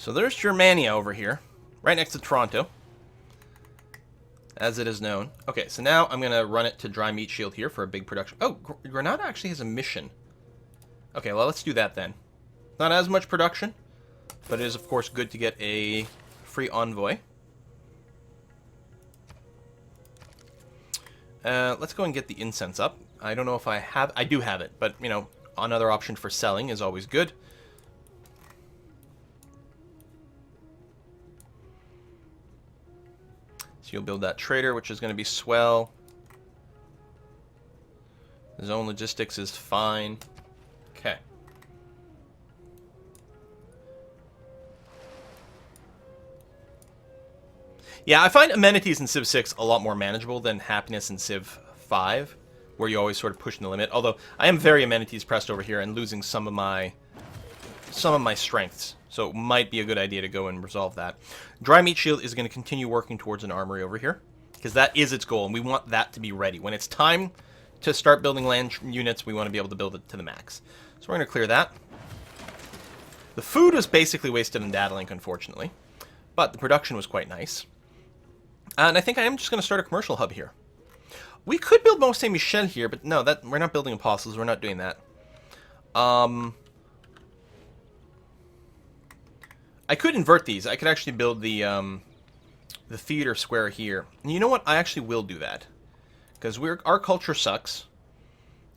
So there's Germania over here, right next to Toronto, as it is known. Okay, so now I'm going to run it to Dry Meat Shield here for a big production. Oh, Granada actually has a mission. Okay, well, let's do that then. Not as much production, but it is, of course, good to get a free envoy. Let's go and get the incense up. I don't know if I have... I do have it, but, you know, another option for selling is always good. So you'll build that trader, which is going to be swell. Zone logistics is fine. Okay. Yeah, I find amenities in Civ 6 a lot more manageable than happiness in Civ 5, where you always sort of pushing the limit. Although I am very amenities pressed over here and losing some of my strengths, so it might be a good idea to go and resolve that. Dry Meat Shield is going to continue working towards an armory over here, because that is its goal, and we want that to be ready. When it's time to start building land units, we want to be able to build it to the max. So we're going to clear that. The food was basically wasted on Datalink, unfortunately, but the production was quite nice. And I think I am just going to start a commercial hub here. We could build Mont Saint-Michel here, but no, we're not building apostles. We're not doing that. I could invert these. I could actually build the theater square here. And you know what? I actually will do that. Because our culture sucks.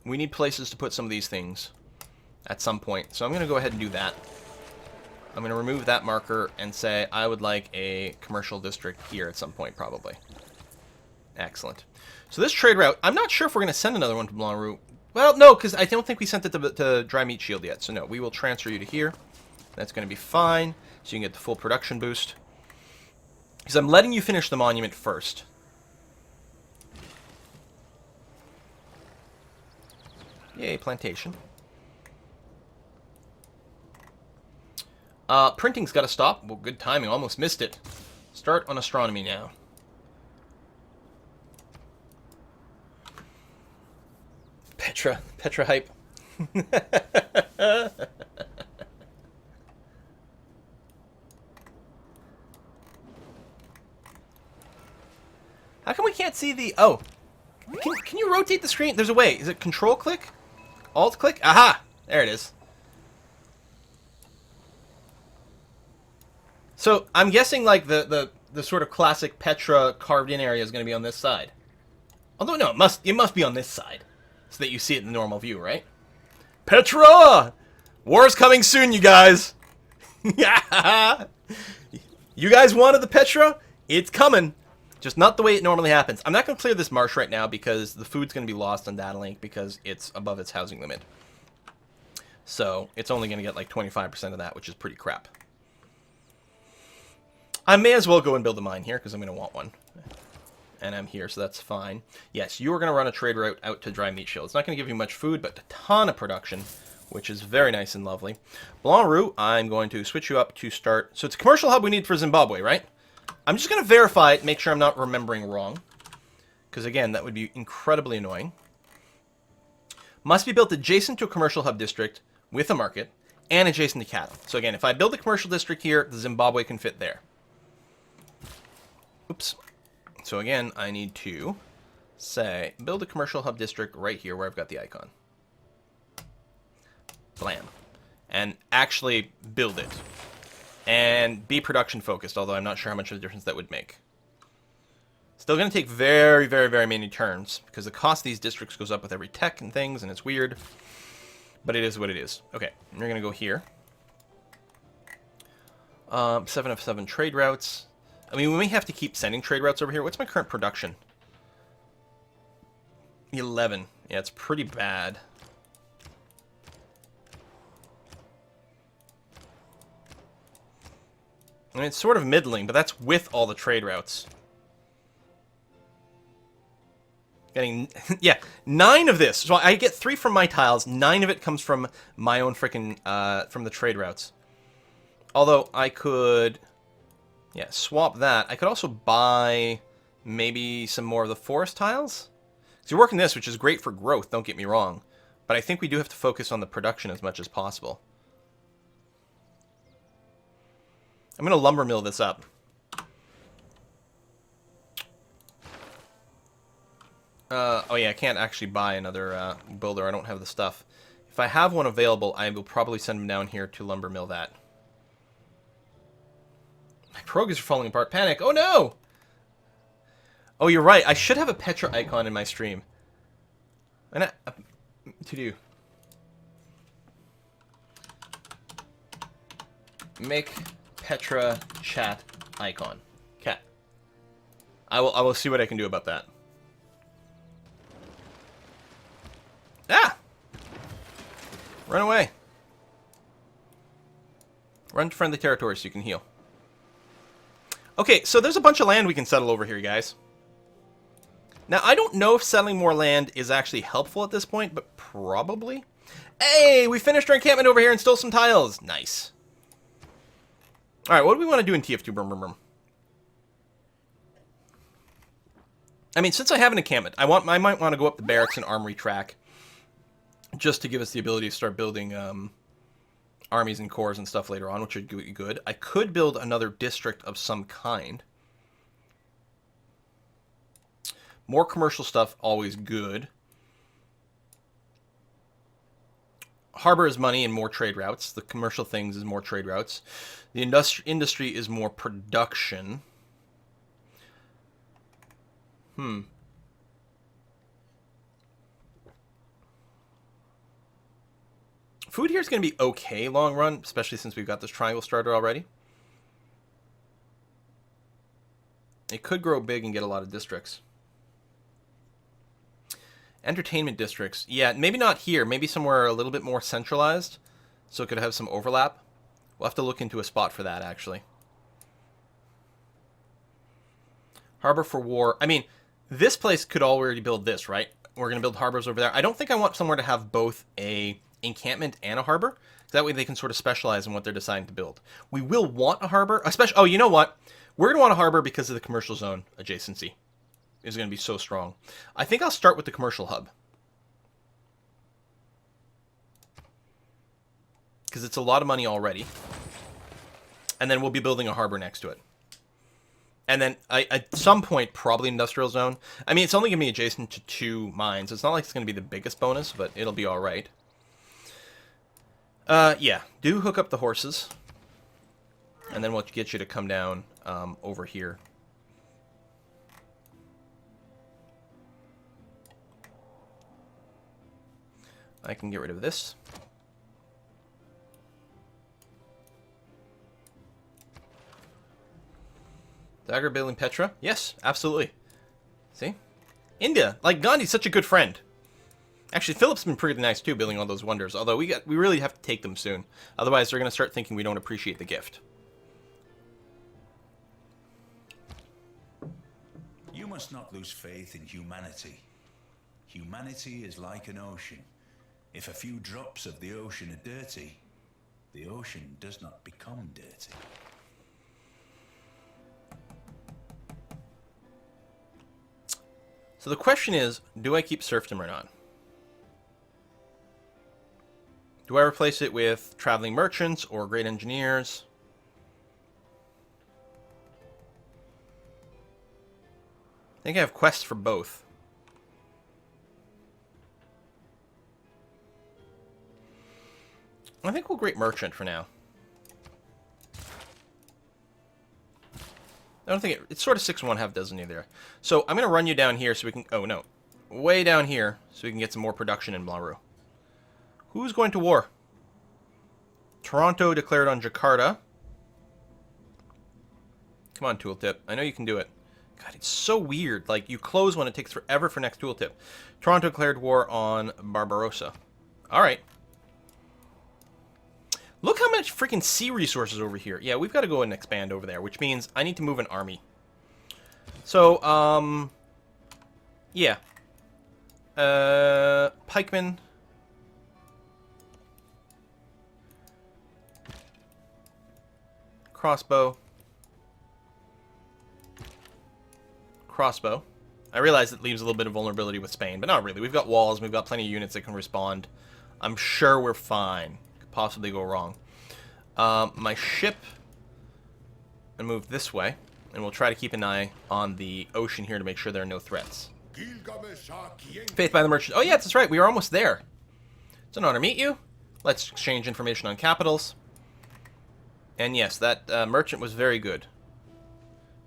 We need places to put some of these things at some point. So I'm going to go ahead and do that. I'm going to remove that marker and say I would like a commercial district here at some point, probably. Excellent. So this trade route, I'm not sure if we're going to send another one to Blanc Roux. Well, no, because I don't think we sent it to Dry Meat Shield yet. So no, we will transfer you to here. That's going to be fine. So you can get the full production boost. Because I'm letting you finish the monument first. Yay, plantation. Printing's got to stop. Well, good timing. Almost missed it. Start on astronomy now. Petra hype. How come we can't see the... Oh. Can you rotate the screen? There's a way. Is it control click? Alt click? Aha! There it is. So, I'm guessing, like, the sort of classic Petra carved-in area is going to be on this side. Although, no, it must be on this side. So that you see it in the normal view, right? Petra! War's coming soon, you guys! Yeah! You guys wanted the Petra? It's coming. Just not the way it normally happens. I'm not going to clear this marsh right now because the food's going to be lost on Datalink because it's above its housing limit. So, it's only going to get like 25% of that, which is pretty crap. I may as well go and build a mine here because I'm going to want one. And I'm here, so that's fine. Yes, you are going to run a trade route out to Dry Meat Shield. It's not going to give you much food, but a ton of production, which is very nice and lovely. Blanc Roux, I'm going to switch you up to start... So it's a commercial hub we need for Zimbabwe, right? I'm just going to verify it, make sure I'm not remembering wrong. Because, again, that would be incredibly annoying. Must be built adjacent to a commercial hub district with a market and adjacent to cattle. So, again, if I build a commercial district here, the Zimbabwe can fit there. Oops. So again, I need to say, build a commercial hub district right here where I've got the icon. Blam. And actually build it. And be production focused, although I'm not sure how much of a difference that would make. Still going to take very, very, very many turns, because the cost of these districts goes up with every tech and things, and it's weird. But it is what it is. Okay, we're going to go here. 7 of 7 trade routes. I mean, we may have to keep sending trade routes over here. What's my current production? 11. Yeah, it's pretty bad. I mean, it's sort of middling, but that's with all the trade routes. Getting, yeah, 9 of this. So I get 3 from my tiles. 9 of it comes from my own freaking, from the trade routes. Although I could... Yeah, swap that. I could also buy maybe some more of the forest tiles. So you're working this, which is great for growth, don't get me wrong. But I think we do have to focus on the production as much as possible. I'm going to lumber mill this up. Oh yeah, I can't actually buy another builder. I don't have the stuff. If I have one available, I will probably send him down here to lumber mill that. My progress are falling apart. Panic. Oh no! Oh, you're right. I should have a Petra icon in my stream. And to do. Make Petra chat icon. Cat. I will see what I can do about that. Ah! Run away. Run to friendly territory so you can heal. Okay, so there's a bunch of land we can settle over here, guys. Now, I don't know if settling more land is actually helpful at this point, but probably. Hey, we finished our encampment over here and stole some tiles. Nice. Alright, what do we want to do in TF2? Brum, brum, brum. I mean, since I have an encampment, I might want to go up the barracks and armory track. Just to give us the ability to start building armies and corps and stuff later on, which would be good. I could build another district of some kind. More commercial stuff, always good. Harbor is money and more trade routes. The commercial things is more trade routes. The industry is more production. Food here is going to be okay long run, especially since we've got this triangle starter already. It could grow big and get a lot of districts. Entertainment districts. Yeah, maybe not here. Maybe somewhere a little bit more centralized, so it could have some overlap. We'll have to look into a spot for that, actually. Harbor for war. I mean, this place could already build this, right? We're going to build harbors over there. I don't think I want somewhere to have both a encampment and a harbor. That way they can sort of specialize in what they're deciding to build. We will want a harbor. Especially, oh, you know what? We're going to want a harbor because of the commercial zone adjacency. Is going to be so strong. I think I'll start with the commercial hub. Because it's a lot of money already. And then we'll be building a harbor next to it. And then, at some point, probably industrial zone. I mean, it's only going to be adjacent to 2 mines. It's not like it's going to be the biggest bonus, but it'll be alright. Yeah. Do hook up the horses. And then we'll get you to come down over here. I can get rid of this. Dagger building Petra? Yes, absolutely. See? India. Like, Gandhi's such a good friend. Actually, Philip's been pretty nice, too, building all those wonders. Although, we really have to take them soon. Otherwise, they're going to start thinking we don't appreciate the gift. You must not lose faith in humanity. Humanity is like an ocean. If a few drops of the ocean are dirty, the ocean does not become dirty. So the question is, do I keep serfdom or not? Do I replace it with traveling merchants or great engineers? I think I have quests for both. I think we'll great merchant for now. I don't think it's sort of 6-1 half dozen either. So I'm going to run you down here so we can... Oh, no. Way down here so we can get some more production in Blaru. Who's going to war? Toronto declared on Jakarta. Come on, tooltip. I know you can do it. God, it's so weird. Like, you close when it takes forever for next tooltip. Toronto declared war on Barbarossa. Alright. Look how much freaking sea resources over here. Yeah, we've got to go and expand over there, which means I need to move an army. So, yeah. Pikemen. Crossbow. Crossbow. I realize it leaves a little bit of vulnerability with Spain, but not really. We've got walls, we've got plenty of units that can respond. I'm sure we're fine. Could possibly go wrong. My ship and move this way. And we'll try to keep an eye on the ocean here to make sure there are no threats. Faith by the merchant. Oh yeah, that's right. We are almost there. It's an honor to meet you. Let's exchange information on capitals. And yes, that merchant was very good.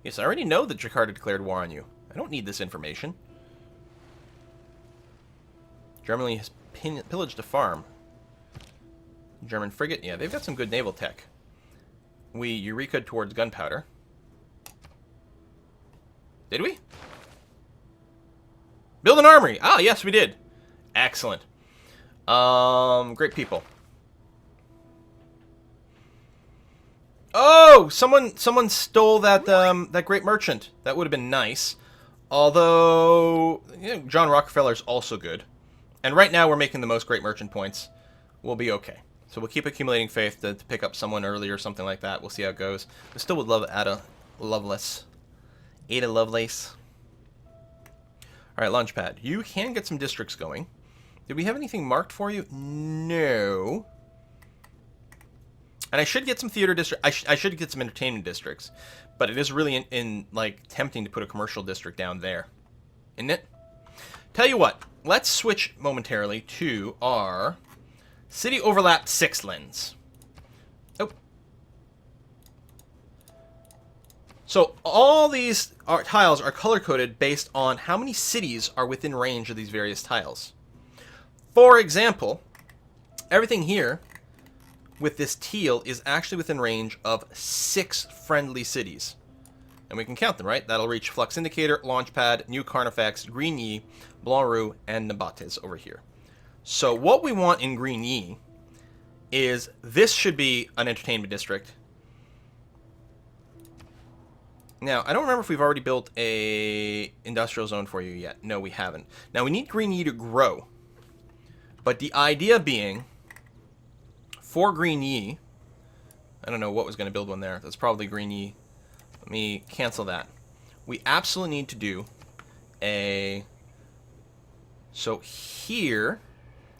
Yes, I already know that Jakarta declared war on you. I don't need this information. Germany has pillaged a farm. German frigate. Yeah, they've got some good naval tech. We Eureka towards gunpowder. Did we? Build an armory. Ah, yes, we did. Excellent. Great people. Oh, someone stole that that great merchant. That would have been nice. Although, you know, John Rockefeller's also good. And right now we're making the most great merchant points. We'll be okay. So we'll keep accumulating faith to pick up someone early or something like that. We'll see how it goes. We still would love Ada Lovelace. Ada Lovelace. Alright, Launchpad. You can get some districts going. Did we have anything marked for you? No. And I should get some theater districts. I should get some entertainment districts. But it is really, like, tempting to put a commercial district down there. Isn't it? Tell you what. Let's switch momentarily to our City Overlap 6 lens. Oh. So all these tiles are color-coded based on how many cities are within range of these various tiles. For example, everything here with this teal is actually within range of 6 friendly cities. And we can count them, right? That'll reach Flux Indicator, Launchpad, New Carnifex, Grigny, Blanc Roux, and Nabates over here. So what we want in Grigny is this should be an entertainment district. Now, I don't remember if we've already built a industrial zone for you yet. No, we haven't. Now, we need Grigny to grow. But the idea being, for Grigny, I don't know what was going to build one there. That's probably Grigny. Let me cancel that. We absolutely need to do a... So here,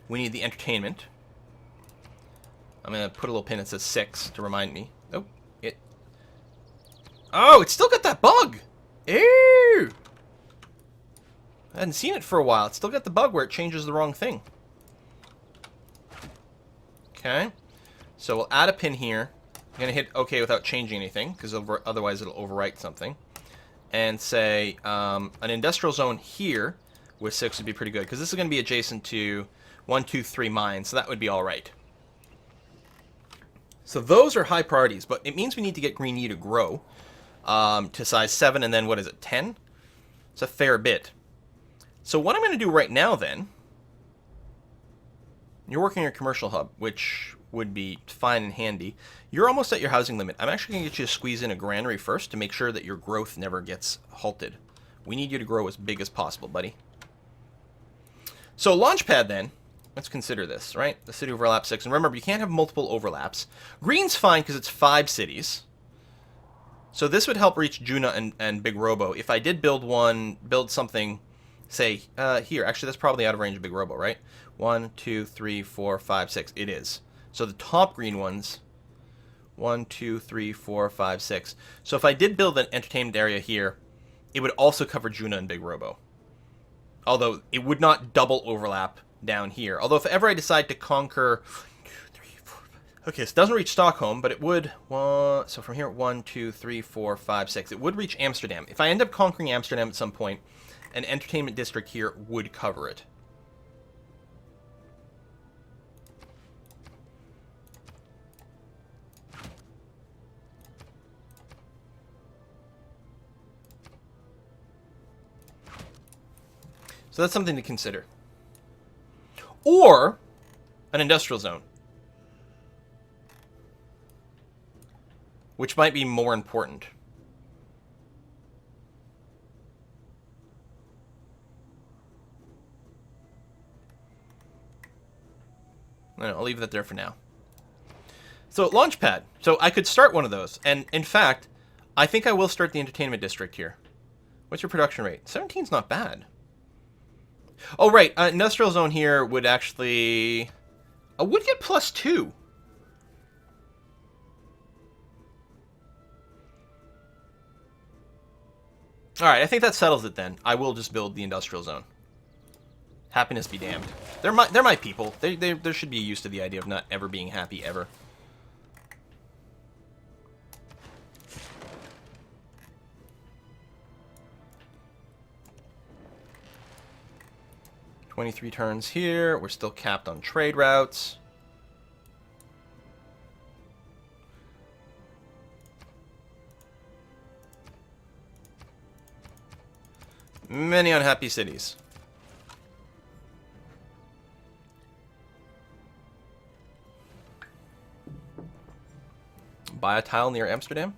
we need the entertainment. I'm going to put a little pin that says 6 to remind me. Oh, it... Oh, it's still got that bug! Ew! I hadn't seen it for a while. It's still got the bug where it changes the wrong thing. Okay. So we'll add a pin here. I'm going to hit OK without changing anything, because otherwise it'll overwrite something. And say an industrial zone here with 6 would be pretty good, because this is going to be adjacent to 1, 2, 3 mines, so that would be all right. So those are high priorities, but it means we need to get Grigny to grow to size 7, and then what is it, 10? It's a fair bit. So what I'm going to do right now then, you're working your commercial hub, which would be fine and handy. You're almost at your housing limit. I'm actually going to get you to squeeze in a granary first to make sure that your growth never gets halted. We need you to grow as big as possible, buddy. So Launchpad then, let's consider this, right? The city overlap 6. And remember, you can't have multiple overlaps. Green's fine because it's 5 cities. So this would help reach Juna and Big Robo. If I did build something, say, here. Actually, that's probably out of range of Big Robo, right? 1, 2, 3, 4, 5, 6. It is. So the top green ones, 1, 2, 3, 4, 5, 6. So if I did build an entertainment area here, it would also cover Juna and Big Robo. Although it would not double overlap down here. Although if ever I decide to conquer... 1, 2, 3, 4, 5... Okay, so it doesn't reach Stockholm, but it would... So from here, 1, 2, 3, 4, 5, 6. It would reach Amsterdam. If I end up conquering Amsterdam at some point, an entertainment district here would cover it. So that's something to consider. Or an industrial zone, which might be more important. I'll leave that there for now. So Launchpad. So I could start one of those. And in fact, I think I will start the entertainment district here. What's your production rate? 17's not bad. Oh, right. Industrial zone here would actually... would get +2. Alright, I think that settles it then. I will just build the industrial zone. Happiness be damned. They're my people. They should be used to the idea of not ever being happy, ever. "23 turns here. We're still capped on trade routes. Many unhappy cities. Buy a tile near Amsterdam.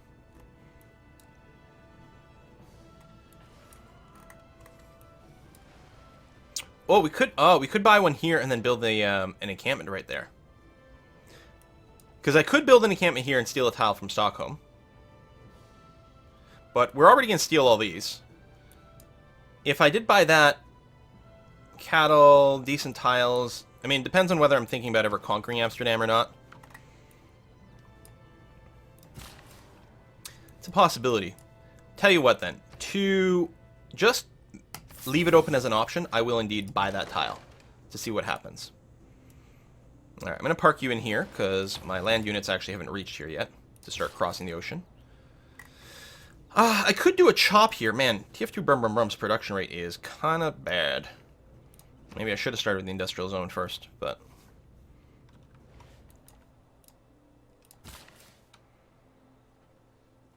Oh, we could buy one here and then build an encampment right there. Because I could build an encampment here and steal a tile from Stockholm. But we're already going to steal all these. If I did buy that, cattle, decent tiles. I mean, it depends on whether I'm thinking about ever conquering Amsterdam or not. It's a possibility. Tell you what then, to just leave it open as an option, I will indeed buy that tile to see what happens. Alright, I'm going to park you in here because my land units actually haven't reached here yet to start crossing the ocean. I could do a chop here. Man, TF2 Brum Brum Brum's production rate is kind of bad. Maybe I should have started with the industrial zone first, but...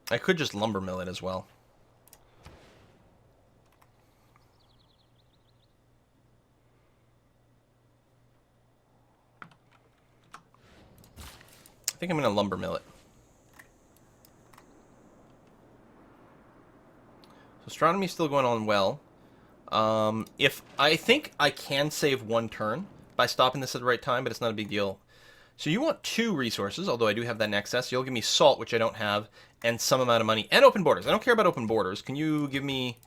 I could just lumber mill it as well. I think I'm going to lumber mill it. So astronomy's still going on well. If I think I can save one turn by stopping this at the right time, but it's not a big deal. So you want 2 resources, although I do have that in excess. You'll give me salt, which I don't have, and some amount of money, and open borders. I don't care about open borders. Can you give me...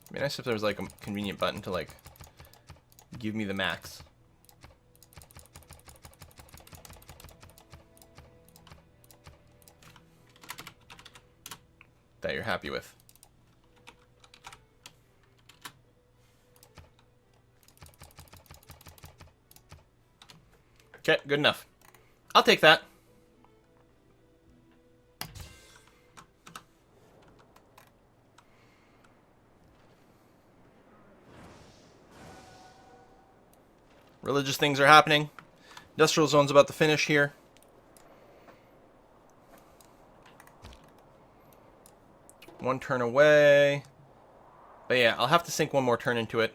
It'd be nice if there was like a convenient button to like give me the max. That you're happy with. Okay, good enough. I'll take that. Religious things are happening. Industrial zone's about to finish here. One turn away. But yeah, I'll have to sink one more turn into it.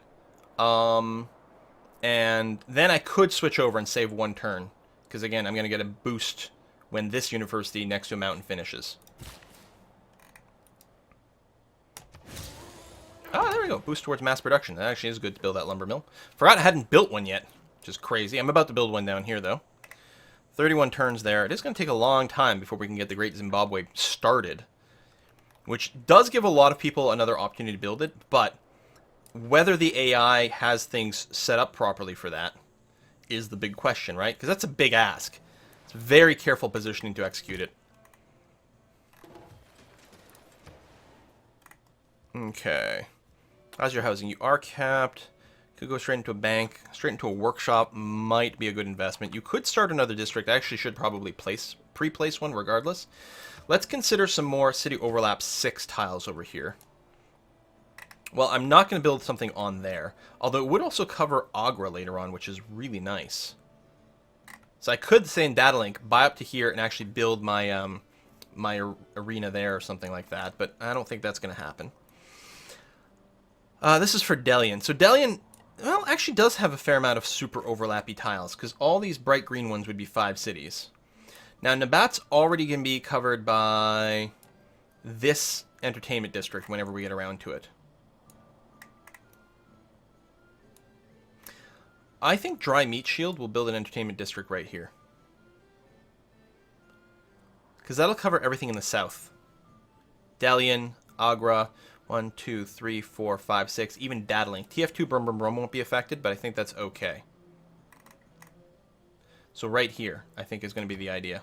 And then I could switch over and save one turn. Because again, I'm going to get a boost when this university next to a mountain finishes. Ah, there we go. Boost towards mass production. That actually is good to build that lumber mill. Forgot I hadn't built one yet, which is crazy. I'm about to build one down here, though. 31 turns there. It is going to take a long time before we can get the Great Zimbabwe started. Which does give a lot of people another opportunity to build it, but whether the AI has things set up properly for that is the big question, right? Because that's a big ask. It's very careful positioning to execute it. Okay. How's your housing? You are capped. Could go straight into a bank. Straight into a workshop might be a good investment. You could start another district. I actually should probably pre-place one regardless. Let's consider some more city overlap 6 tiles over here. Well, I'm not going to build something on there. Although it would also cover Agra later on, which is really nice. So I could say in Data Link, buy up to here and actually build my my arena there or something like that. But I don't think that's going to happen. This is for Delian. So Delian, well, actually does have a fair amount of super overlappy tiles. Because all these bright green ones would be 5 cities. Now, Nabat's already going to be covered by this entertainment district whenever we get around to it. I think Dry Meat Shield will build an entertainment district right here. Because that'll cover everything in the south. Dalian, Agra, 1, 2, 3, 4, 5, 6, even Daddling. TF2 Brum Brum Brum won't be affected, but I think that's okay. So right here, I think is going to be the idea.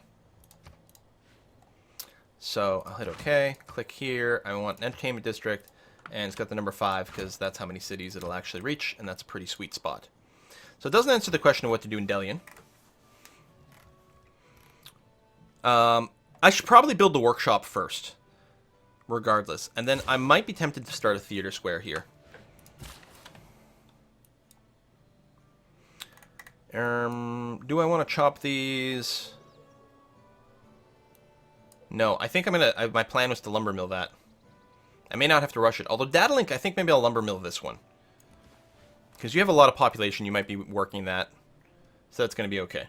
So I'll hit OK, click here. I want an entertainment district, and it's got the number 5 because that's how many cities it'll actually reach, and that's a pretty sweet spot. So it doesn't answer the question of what to do in Delian. I should probably build the workshop first, regardless. And then I might be tempted to start a theater square here. Do I want to chop these? No, I think I'm going to... My plan was to lumber mill that. I may not have to rush it. Although data link, I think maybe I'll lumber mill this one. Because you have a lot of population, you might be working that. So that's going to be okay.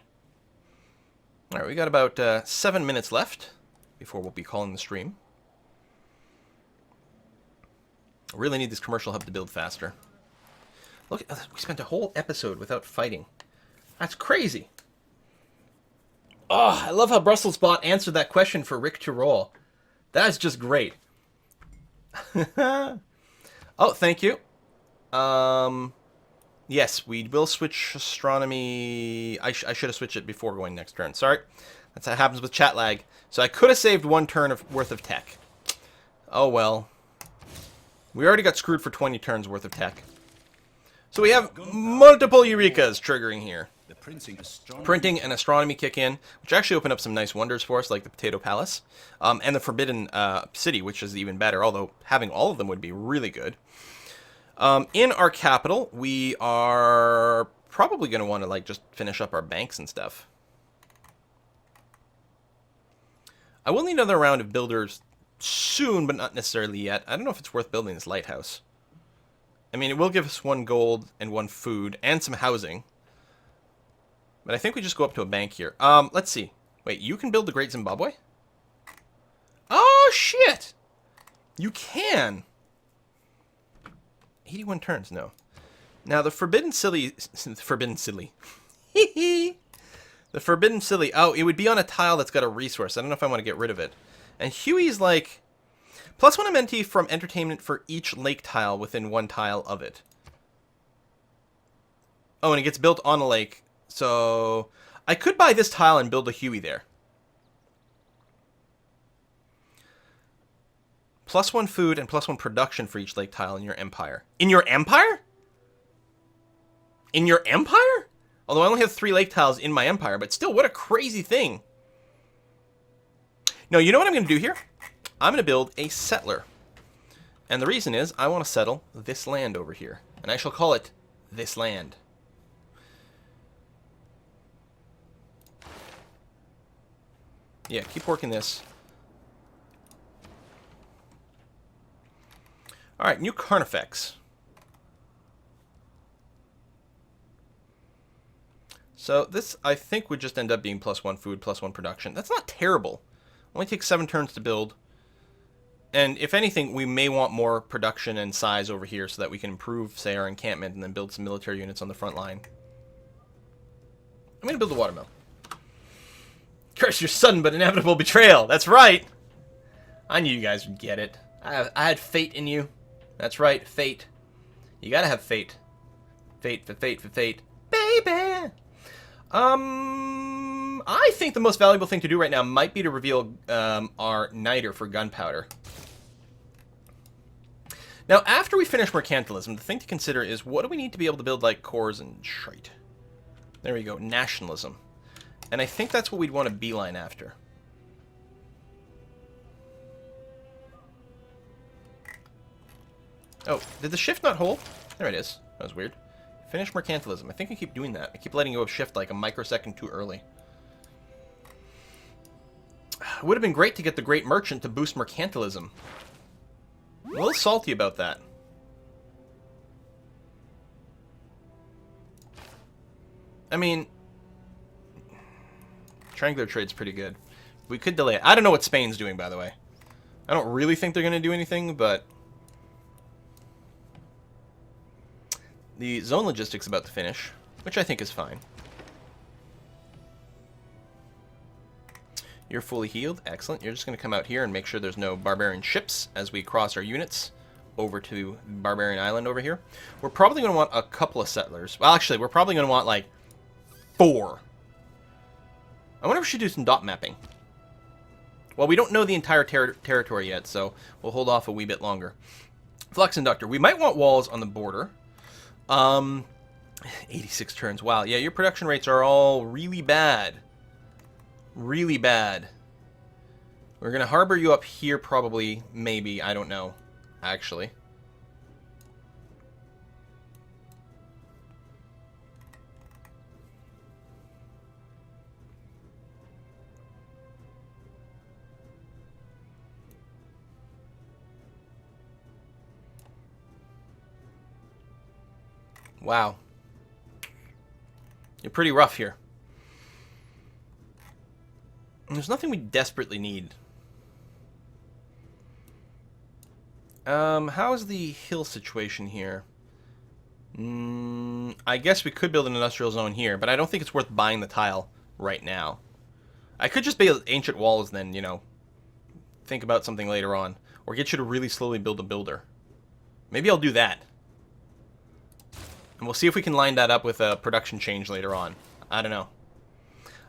Alright, we got about 7 minutes left before we'll be calling the stream. I really need this commercial hub to build faster. Look, we spent a whole episode without fighting. That's crazy. Oh, I love how BrusselsBot answered that question for Rick to roll. That's just great. Oh, thank you. Yes, we will switch astronomy. I should have switched it before going next turn. Sorry. That's how it happens with chat lag. So I could have saved 1 turn worth of tech. Oh, well. We already got screwed for 20 turns worth of tech. So we have multiple Eurekas triggering here. The Printing and astronomy kick in, which actually open up some nice wonders for us, like the Potato Palace. And the Forbidden City, which is even better, although having all of them would be really good. In our capital, we are probably going to want to like just finish up our banks and stuff. I will need another round of builders soon, but not necessarily yet. I don't know if it's worth building this lighthouse. I mean, it will give us 1 gold and 1 food and some housing. But I think we just go up to a bank here. Let's see. Wait, you can build the Great Zimbabwe? Oh, shit! You can! 81 turns, no. Now, the Forbidden Silly... Forbidden Silly. The Forbidden Silly. Oh, it would be on a tile that's got a resource. I don't know if I want to get rid of it. And Huey's like... +1 amenity from entertainment for each lake tile within 1 tile of it. Oh, and it gets built on a lake. So, I could buy this tile and build a Huey there. +1 food and +1 production for each lake tile in your empire. In your empire? In your empire? Although I only have 3 lake tiles in my empire, but still, what a crazy thing. No, you know what I'm going to do here? I'm going to build a settler. And the reason is, I want to settle this land over here. And I shall call it this land. Yeah, keep working this. Alright, new Carnifex. So this, I think, would just end up being +1 food, +1 production. That's not terrible. Only takes 7 turns to build. And if anything, we may want more production and size over here so that we can improve, say, our encampment and then build some military units on the front line. I'm going to build a watermill. Curse your sudden but inevitable betrayal. That's right. I knew you guys would get it. I had faith in you. That's right, fate. You gotta have fate. Fate for fate for fate. Baby! I think the most valuable thing to do right now might be to reveal our niter for gunpowder. Now, after we finish mercantilism, the thing to consider is what do we need to be able to build like cores and shite. There we go, nationalism. And I think that's what we'd want to beeline after. Oh, did the shift not hold? There it is. That was weird. Finish mercantilism. I think I keep doing that. I keep letting go of shift like a microsecond too early. It would have been great to get the Great Merchant to boost mercantilism. I'm a little salty about that. I mean, triangular trade's pretty good. We could delay it. I don't know what Spain's doing, by the way. I don't really think they're going to do anything, but... the zone logistics about to finish, which I think is fine. You're fully healed. Excellent. You're just going to come out here and make sure there's no barbarian ships as we cross our units over to Barbarian Island over here. We're probably going to want a couple of settlers. Well, actually, we're probably going to want, like, 4. I wonder if we should do some dot mapping. Well, we don't know the entire territory yet, so we'll hold off a wee bit longer. Flux Inductor. We might want walls on the border. 86 turns. Wow. Yeah, your production rates are all really bad. Really bad. We're going to harbor you up here probably. Maybe. I don't know. Actually. Wow. You're pretty rough here. There's nothing we desperately need. How is the hill situation here? I guess we could build an industrial zone here, but I don't think it's worth buying the tile right now. I could just build ancient walls then, you know, think about something later on. Or get you to really slowly build a builder. Maybe I'll do that. And we'll see if we can line that up with a production change later on. I don't know.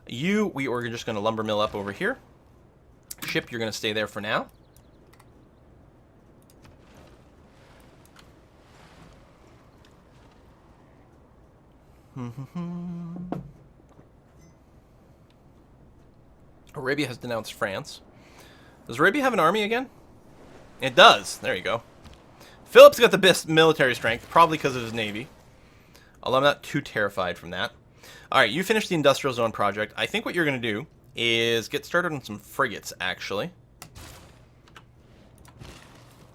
We are just going to lumber mill up over here. Ship, you're going to stay there for now. Arabia has denounced France. Does Arabia have an army again? It does. There you go. Philip's got the best military strength, probably because of his navy. Although I'm not too terrified from that. Alright, you finished the industrial zone project. I think what you're going to do is get started on some frigates, actually.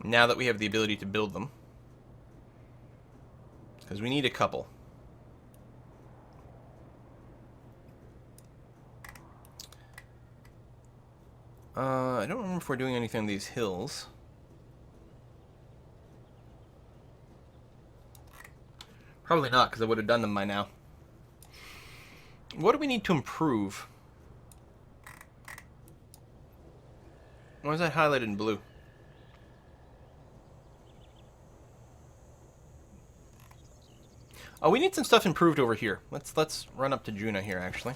Now that we have the ability to build them. Because we need a couple. I don't remember if we're doing anything on these hills. Probably not, because I would have done them by now. What do we need to improve? Why is that highlighted in blue? Oh, we need some stuff improved over here. Let's run up to Juna here, actually.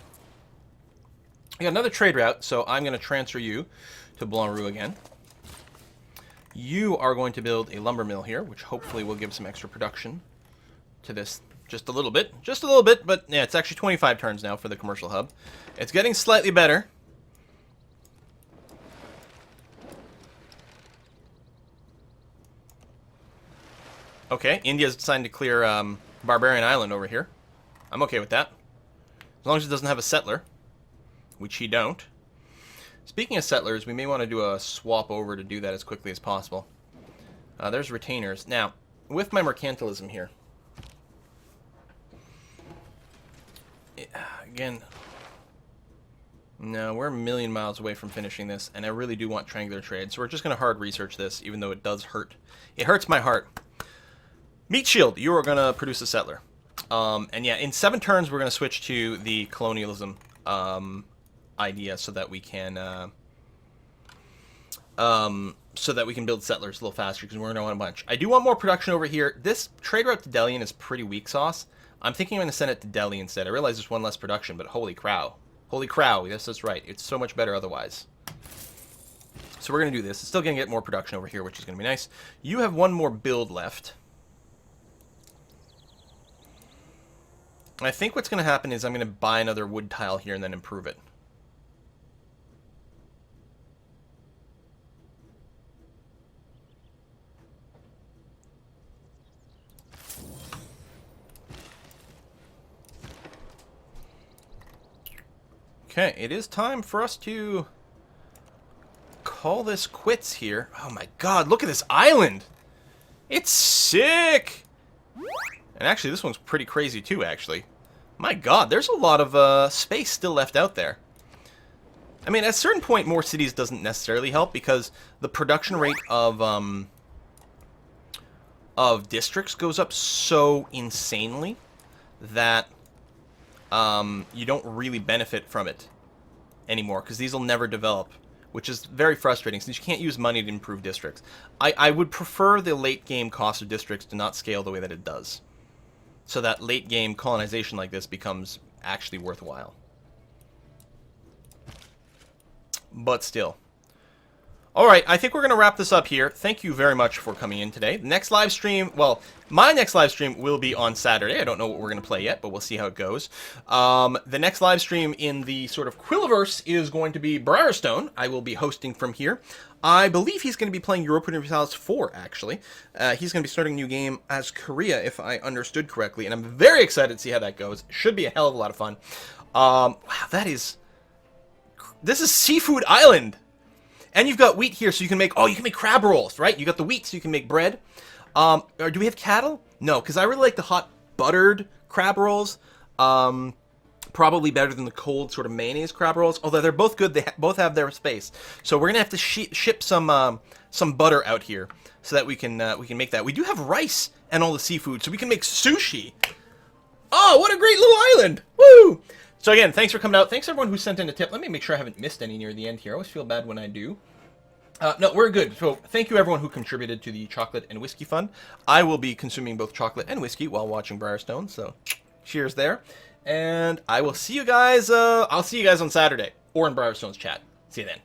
We got another trade route, so I'm going to transfer you to Blanc again. You are going to build a lumber mill here, which hopefully will give some extra production to this. Just a little bit, but yeah, it's actually 25 turns now for the commercial hub. It's getting slightly better. Okay, India's decided to clear Barbarian Island over here. I'm okay with that. As long as it doesn't have a settler, which he don't. Speaking of settlers, we may want to do a swap over to do that as quickly as possible. There's retainers. Now, with my mercantilism here, again, no, we're a million miles away from finishing this, and I really do want triangular trade, so we're just going to hard research this, even though it does hurt. It hurts my heart. Meat Shield, you are going to produce a settler. And yeah, in 7 turns, we're going to switch to the colonialism idea so that we can build settlers a little faster, because we're going to want a bunch. I do want more production over here. This trade route to Delian is pretty weak sauce. I'm thinking I'm going to send it to Delhi instead. I realize there's one less production, but holy crow. Holy crow, yes, that's right. It's so much better otherwise. So we're going to do this. It's still going to get more production over here, which is going to be nice. You have one more build left. I think what's going to happen is I'm going to buy another wood tile here and then improve it. Okay, it is time for us to call this quits here. Oh my god, look at this island! It's sick! And actually, this one's pretty crazy too, actually. My god, there's a lot of space still left out there. I mean, at a certain point, more cities doesn't necessarily help, because the production rate of districts goes up so insanely that you don't really benefit from it anymore, because these will never develop, which is very frustrating, since you can't use money to improve districts. I would prefer the late game cost of districts to not scale the way that it does, so that late game colonization like this becomes actually worthwhile. But still, Alright, I think we're going to wrap this up here. Thank you very much for coming in today. The next live stream, well, my next live stream will be on Saturday. I don't know what we're going to play yet, but we'll see how it goes. The next live stream in the sort of Quilliverse is going to be Briarstone. I will be hosting from here. I believe he's going to be playing Europa Universalis 4, actually. He's going to be starting a new game as Korea, if I understood correctly, and I'm very excited to see how that goes. Should be a hell of a lot of fun. Wow, this is Seafood Island! And you've got wheat here, so you can make crab rolls, right? You got the wheat, so you can make bread. Or do we have cattle? No, because I really like the hot buttered crab rolls. Probably better than the cold sort of mayonnaise crab rolls. Although they're both good, they both have their space. So we're gonna have to ship some butter out here so that we can make that. We do have rice and all the seafood, so we can make sushi. Oh, what a great little island! Woo! So again, thanks for coming out. Thanks everyone who sent in a tip. Let me make sure I haven't missed any near the end here. I always feel bad when I do. No, we're good. So thank you everyone who contributed to the Chocolate and Whiskey Fund. I will be consuming both chocolate and whiskey while watching Briarstone, so cheers there. And I will see you guys, I'll see you guys on Saturday, or in Briarstone's chat. See you then.